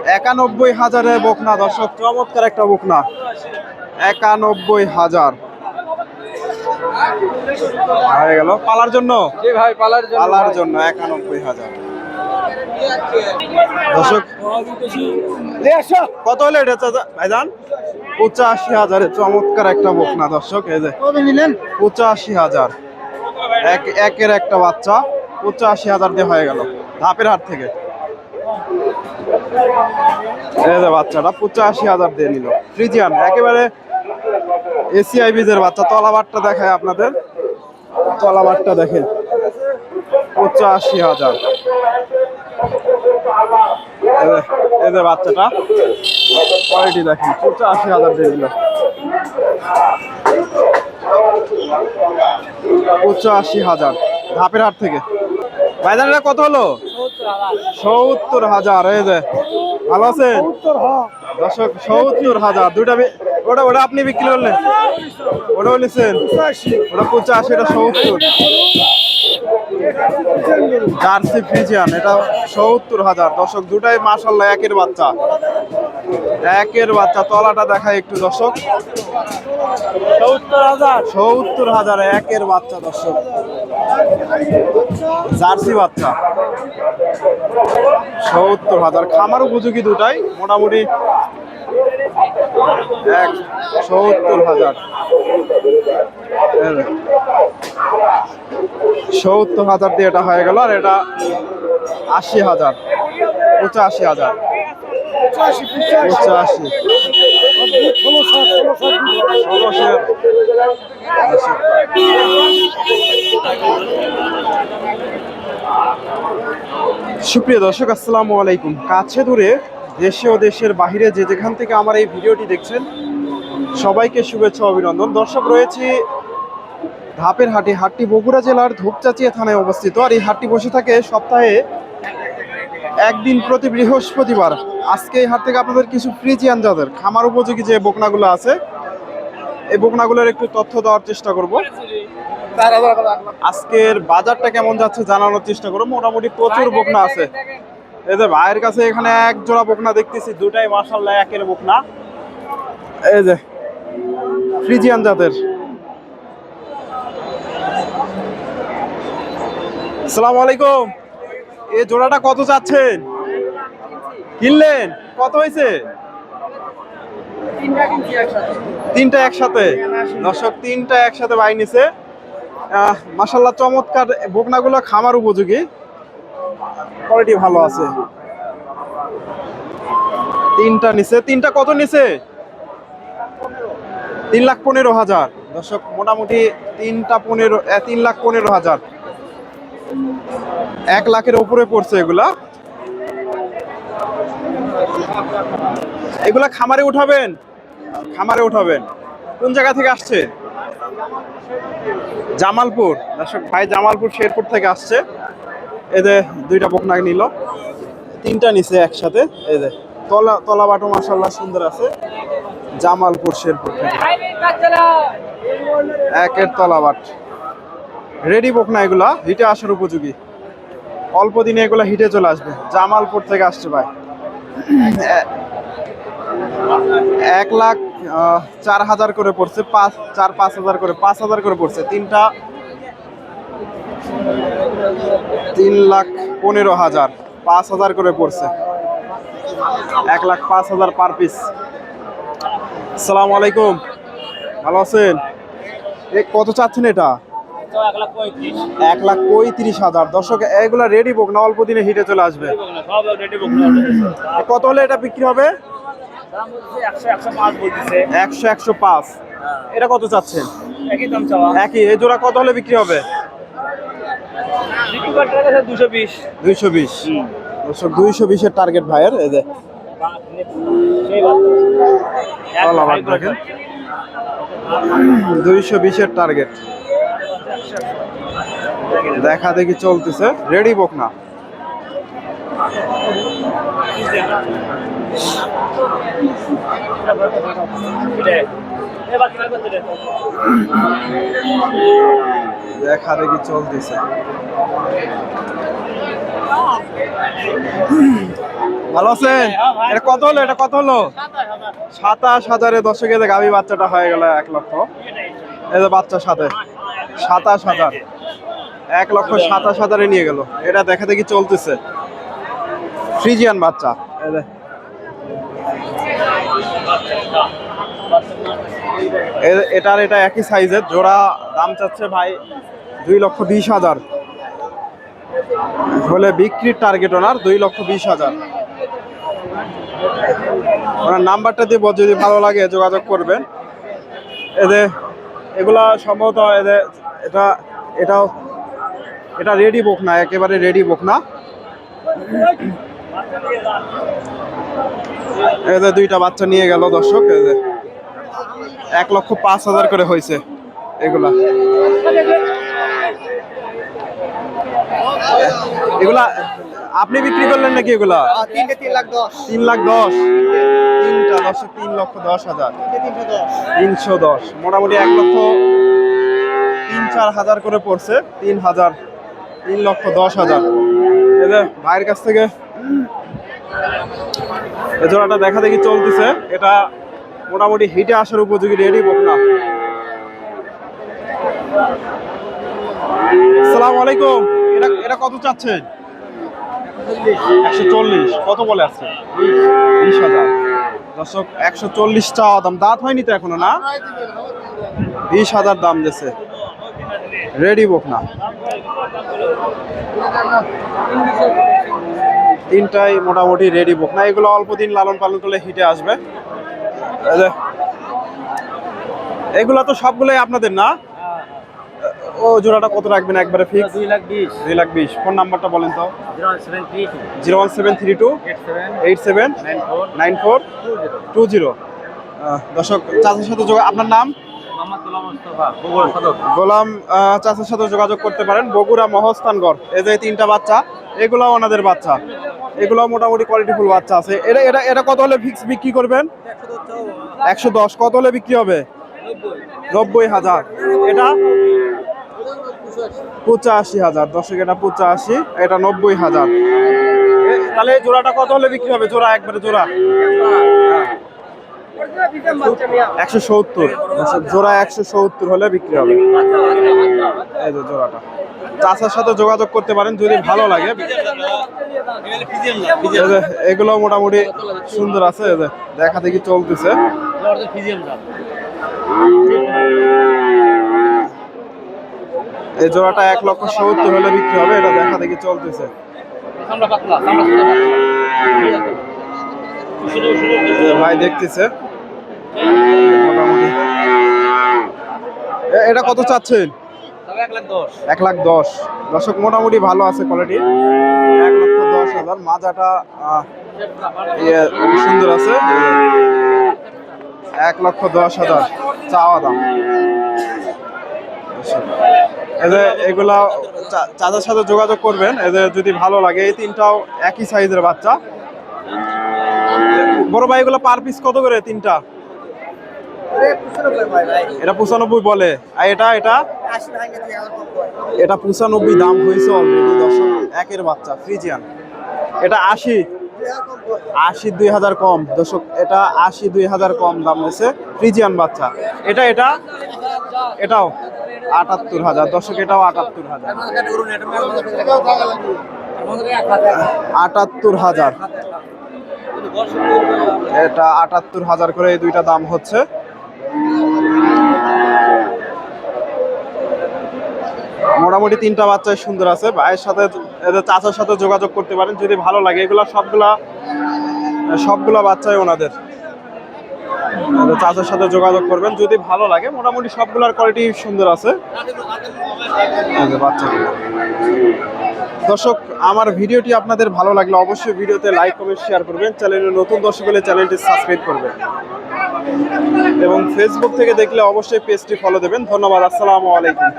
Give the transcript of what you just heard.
৯১,০০০ বকনা দর্শক, চমৎকার একটা বকনা। ৯১,০০০ হয়ে গেল পালার জন্য। জি ভাই, পালার জন্য। পালার জন্য ৯১,০০০ দর্শক। কত হলে এটা ভাইজান? ৮৫,০০০। চমৎকার একটা বকনা দর্শক, এই যে ৮৫,০০০। একের একটা বাচ্চা ৮৫,০০০ দিয়ে হয়ে গেল ধাপের হাট থেকে। এই যে বাচ্চাটা ৮৫,০০০ দিয়ে নিল। ফ্রিজিয়ান একেবারে এসিআই বীজের বাচ্চা। তলাবারটা দেখায় আপনাদের, তলাবারটা দেখেন। ৮৫,০০০। এই যে বাচ্চাটা কোয়ালিটি দেখেন, ৮৫,০০০ দিয়ে দিল। ৮৫,০০০ ধাপের হাট থেকে। ভাইজান এটা কত হলো? ৭০,০০০। এই যে ভালো আছেন দর্শক, ৭০,০০০। দুইটা ওটা ওটা আপনি বিক্রি করলেন, ওটা বলেছেন ওটা ৮৫, এটা ৭০। জার্সি ফ্রিজিয়ান, এটা ৭০,০০০ দর্শক। দুটাই মাশাআল্লাহ একের বাচ্চা, একের বাচ্চা। তলাটা দেখায় একটু দর্শক। ৭০,০০০ একের বাচ্চা দর্শক, জার্সি বাচ্চা। ৭০,০০০ খামার উপযোগী দুটাই মোটামুটি। ৭০,০০০ ৭০,০০০ দিয়ে এটা হয়ে গেল। আর এটা ৮০,০০০, ৮৫,০০০। ৮৫, ১৬০০। সুপ্রিয় দর্শক, আসসালামু আলাইকুম। কাছে দূরে, দেশে ও দেশের বাহিরে যে যেখান থেকে আমার এই ভিডিওটি দেখছেন, সবাইকে শুভেচ্ছা অভিনন্দন। দর্শক, রয়েছি ধাপের হাটে। হাটটি বগুড়া জেলার ধূপচাচিয়া থানায় অবস্থিত। আর এই হাটটি বসে থাকে সপ্তাহে একদিন প্রতি বৃহস্পতিবার। আজকে এই হাট থেকে আপনাদের কিছু ফ্রিজিয়ান জাতের খামার উপযোগী যে বকনাগুলো আছে, এই বকনাগুলোর একটু তথ্য দেওয়ার চেষ্টা করব। আজকের বাজারটা কেমন যাচ্ছে জানানোর চেষ্টা করব। মোটামুটি প্রচুর বকনা আছে। এই যে ভাইয়ের কাছে এখানে এক জোড়া বকনা দেখতেছি, দুটাই মাশাআল্লাহ একের বকনা। এই যে ফ্রিজিয়ান জাতের। আসসালামু আলাইকুম। এই জোড়াটা কত চাচ্ছেন? কিনলেন? কত হয়েছে? তিনটা একসাথে দর্শক, তিনটা একসাথে ভাই নিছে। মাশাআল্লাহ চমৎকার বকনাগুলো, খামার উপযোগী, কোয়ালিটি ভালো আছে। তিনটা নিছে। তিনটা কত নিছে? ৩,১৫,০০০ দর্শক। মোটামুটি ৩,১৫,০০০। ১ লাখের উপরে পড়ছে এগুলা। এগুলা খামারে উঠাবেন? খামারে উঠাবেন। কোন জায়গা থেকে আসছে? জামালপুর দর্শক। ভাই জামালপুর শেরপুর থেকে আসছে। এই যে দুইটা বকনা নিল, তিনটা নিছে একসাথে। এই যে তলা বাটো মাশাআল্লাহ সুন্দর আছে। জামালপুর শেরপুর থেকে একের তলাবাট। রেডি বকনা এগুলা, হিটে আসার উপযোগী। অল্প দিনে এগুলা হিটে চলে আসবে। জামালপুর থেকে আসছে ভাই। ১,০৪,০০০ করে পড়ছে। ৫,০০০ করে, ৫,০০০ করে পড়ছে। তিনটা ৩,১৫,০০০, ৫,০০০ করে পড়ছে। ১,০৫,০০০ পার পিস। আসসালামু আলাইকুম, ভালো আছেন? কত চাচ্ছেন এটা? ১,৩৫,০০০ দর্শক। এগুলা রেডি বকনা, অল্প দিনে হিটে চলে আসবে। কত হলে এটা বিক্রি হবে? ১০০, ১০৫। এটা কত চাচ্ছেন? একই। এই জোড়া কত হলে বিক্রি হবে? ২২০ দর্শক, ২২০-এর টার্গেট ভাইয়ের। এই যে ২২০-এর টার্গেট। দেখা দেখি চলতেছে, রেডি বকনা। দেখা দেখি চলতেছে। ভালো আছেন? এটা কত হলো? এটা কত হলো? 27,000-এ দর্শকের গাভী বাচ্চাটা হয়ে গেল 1 লক্ষ। এই যে বাচ্চার সাথে 27,000, 1,27,000-এ নিয়ে গেল। এটা দেখা দেখি চলতেছে, ফ্রিজিয়ান বাচ্চা। এটার এটা একই সাইজের, জোড়া দাম চাচ্ছে ভাই 2,20,000 হলে বিক্রির টার্গেট ওনার 2,20,000। ওনার নাম্বারটা দিব, যদি ভালো লাগে যোগাযোগ করবেন। এদের এগুলা সম্ভবত এদের এটা রেডি বকনা, একেবারে রেডি বকনা। এদের দুইটা বাচ্চা নিয়ে গেল দর্শক। এদের 1,05,000 করে হয়েছে এগুলা। এগুলা আপনি বিক্রি করলেন নাকি এগুলা? 3,10,000। তিনটা দর্শক 3,10,000, 310, মোটামুটি 1,03,4,000 করে পড়ছে। 3,10,000 এদের ভাইয়ের কাছ থেকে এই জোড়াটা দেখা দেখি চলতেছে। এটা মোটামুটি হিটে আসার উপযোগী, রেডি বকনা। আসসালামু আলাইকুম। এটা কত চাচ্ছেন? 140। কত বলে আছে? 20,000। দর্শক 140 চাওয়া দাম, দাঁত হয়নি তো এখনো না? 20,000 দাম দিয়েছে, রেডি বকনা। তিনটাই মোটামুটি রেডি বকনা। এগুলো অল্প দিন লালন পালন করলে হিটে আসবে। এগুলো তো সবগুলোই আপনাদের না? ও জোড়াটা কত রাখবেন একবারে ফিক্স? 2,20,000। ফোন নাম্বারটা বলেন তো। 01732 879420। দর্শক চাচার সাথে আপনার নাম? গোলাম চাচার সাথে যোগাযোগ করতে পারেন, বগুড়া মহস্থানগড়। এই যে তিনটা বাচ্চা, এগুলো ওনাদের বাচ্চা। এগুলো মোটামুটি কোয়ালিটিফুল বাচ্চা আছে। এটা কত হলে ফিক্স বিক্রি করবেন? 110। কত হলে বিক্রি হবে? 90,000। এটা 85,000। দর্শক এটা 85, এটা 90,000। তাহলে এই জোড়াটা কত হলে বিক্রি হবে? জোড়া একবারে জোড়া 170। জোড়া 170 হলে বিক্রি হবে। এই যে জোড়াটা, চাচার সাথে যোগাযোগ করতে পারেন যদি ভালো লাগে। এগুলো মোটামুটি সুন্দর আছে, দেখা দেখি চলতেছে। এই জোড়াটা 1,70,000 হলে বিক্রি হবে। এটা দেখা দেখি চলতেছে। ভাই দেখতেছে মোটামুটি। এটা কত চাচ্ছেন? 1,10,000। দর্শক মোটামুটি ভালো আছে কোয়ালিটি। 1,10,000। মাজাটা সুন্দর আছে। 1,10,000 চাওয়া দাম। এগুলা চাচার সাথে যোগাযোগ করবেন, এদের যদি ভালো লাগে। এই তিনটাও একই সাইজের বাচ্চা। বড় ভাই এগুলো পার পিস কত করে তিনটা? এটা 95 বলে। আর এটা 95 দাম হয়েছে অলরেডি দর্শক। একের বাচ্চা ফ্রিজিয়ান। এটা 80, 2,000 কম দর্শক। এটা 2,000 কম দাম হয়েছে, ফ্রিজিয়ান বাচ্চা। এটাও 78,000 দর্শক। এটাও 78,000। 78,000। এটা 78,000 করে এই দুইটা দাম হচ্ছে। মোটামুটি তিনটা বাচ্চাই সুন্দর আছে। ভাইয়ের সাথে চাচার সাথে যোগাযোগ করতে পারেন যদি ভালো লাগে। এগুলা সবগুলা বাচ্চাই ওনাদের। চাচার সাথে যোগাযোগ করবেন যদি ভালো লাগে। মোটামুটি সবগুলার কোয়ালিটি সুন্দর আছে। বাচ্চাগুলো দর্শক, আমার ভিডিওটি আপনাদের ভালো লাগলে অবশ্যই ভিডিওতে লাইক কমেন্ট শেয়ার করবেন। চ্যানেলে নতুন দর্শক হলে চ্যানেলটি সাবস্ক্রাইব করবেন এবং ফেসবুক থেকে দেখলে অবশ্যই পেজটি ফলো দেবেন। ধন্যবাদ। আসসালামু আলাইকুম।